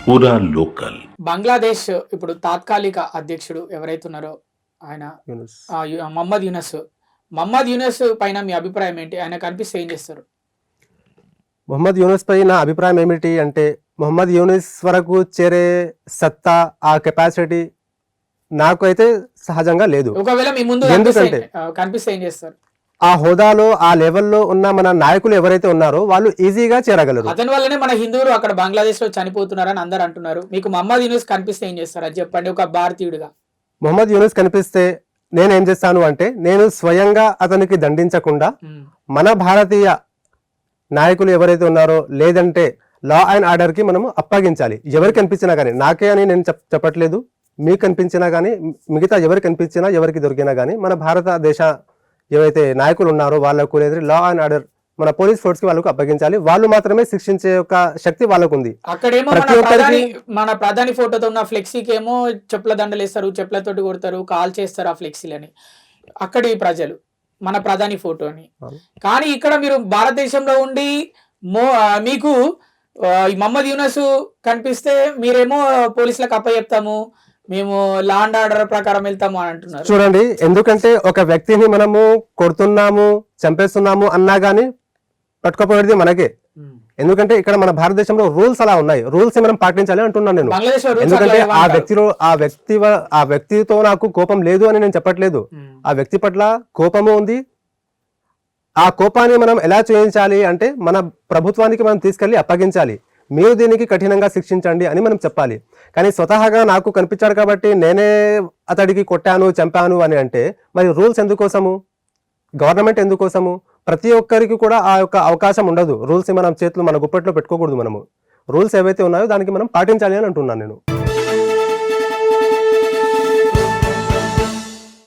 పూరా లోకల్. బంగ్లాదేశ్ ఇప్పుడు తాత్కాలిక అధ్యక్షుడు ఎవరైతే ఉన్నారో ఆయన మహమ్మద్ యూనస్ పైన మీ అభిప్రాయం ఏంటి? ఆయన కనిపిస్తే ఏం చేస్తారు? మొహమ్మద్ యూనస్ పై నా అభిప్రాయం ఏమిటి అంటే, మొహమ్మద్ యూనస్ వరకు చేరే సత్తా, ఆ కెపాసిటీ నాకు అయితే సహజంగా లేదు. ఒకవేళ మీ ముందు ఎందుకంటే కనిపిస్తే ఏం చేస్తారు? ఆ హోదాలో, ఆ లెవెల్లో ఉన్న మన నాయకులు ఎవరైతే ఉన్నారో వాళ్ళు ఈజీగా చేరగలరు. అతని వల్లనే మన హిందువులు అక్కడ బంగ్లాదేశ్ లో చనిపోతున్నారని అందరు అంటున్నారు. మీకు మహమ్మద్ యూనస్ కనిపిస్తే ఏం చేస్తారు అది చెప్పండి, ఒక భారతీయుడిగా. మొహమ్మద్ యూనస్ కనిపిస్తే నేనేం చేస్తాను అంటే, నేను స్వయంగా అతనికి దండించకుండా మన భారతీయ నాయకులు ఎవరైతే ఉన్నారో, లేదంటే లా అండ్ ఆర్డర్ కి మనము అప్పగించాలి. ఎవరికి కనిపించినా కానీ, నాకే అని నేను చెప్పట్లేదు, మీకు కనిపించినా కానీ, మిగతా ఎవరికి కనిపించినా, ఎవరికి దొరికినా కానీ, మన భారతదేశ ఏవైతే నాయకులు ఉన్నారో వాళ్ళకు, లేదా లా అండ్ ఆర్డర్ మన పోలీస్ ఫోర్స్ కి వాళ్ళకు అప్పగించాలి. వాళ్ళు మాత్రమే శిక్షించే ఒక శక్తి వాళ్ళకు ఉంది. అక్కడేమో మన ప్రధాని ఫోటోతో ఉన్న ఫ్లెక్సీకి ఏమో చెప్పుల దండలు వేస్తారు, చెప్పులతోటి కొడతారు, కాల్ చేస్తారు ఆ ఫ్లెక్సీలని అక్కడి ప్రజలు, మన ప్రధాని ఫోటోని. కానీ ఇక్కడ మీరు భారతదేశంలో ఉండి మీకు మహమ్మద్ యూనస్ కనిపిస్తే మీరేమో పోలీసులకు అప్పచెప్తాము, మేము లా అండ్ ఆర్డర్ ప్రకారం వెళ్తాము అని అంటున్నారు. చూడండి, ఎందుకంటే ఒక వ్యక్తిని మనము కొడుతున్నాము, చంపేస్తున్నాము అన్నా గానీ పట్టుకోపోయేది మనకే. ఎందుకంటే ఇక్కడ మన భారతదేశంలో రూల్స్ అలా ఉన్నాయి, రూల్స్ మనం పాటించాలి అంటున్నాను నేను. ఎందుకంటే ఆ వ్యక్తితో నాకు కోపం లేదు అని నేను చెప్పట్లేదు. ఆ వ్యక్తి పట్ల కోపము ఉంది. ఆ కోపాన్ని మనం ఎలా చేయించాలి అంటే, మన ప్రభుత్వానికి మనం తీసుకెళ్లి అప్పగించాలి. మీరు దీనికి కఠినంగా శిక్షించండి అని మనం చెప్పాలి. కానీ స్వతహాగా నాకు కనిపించాడు కాబట్టి నేనే అతడికి కొట్టాను, చంపాను అని అంటే మరి రూల్స్ ఎందుకోసము? గవర్నమెంట్ ఎందుకోసము? ప్రతి ఒక్కరికి కూడా ఆ యొక్క అవకాశం ఉండదు. రూల్స్ మనం చేతులు మన గుప్పట్లో పెట్టుకోకూడదు. మనము రూల్స్ ఏవైతే ఉన్నాయో దానికి మనం పాటించాలి అని అంటున్నాను నేను.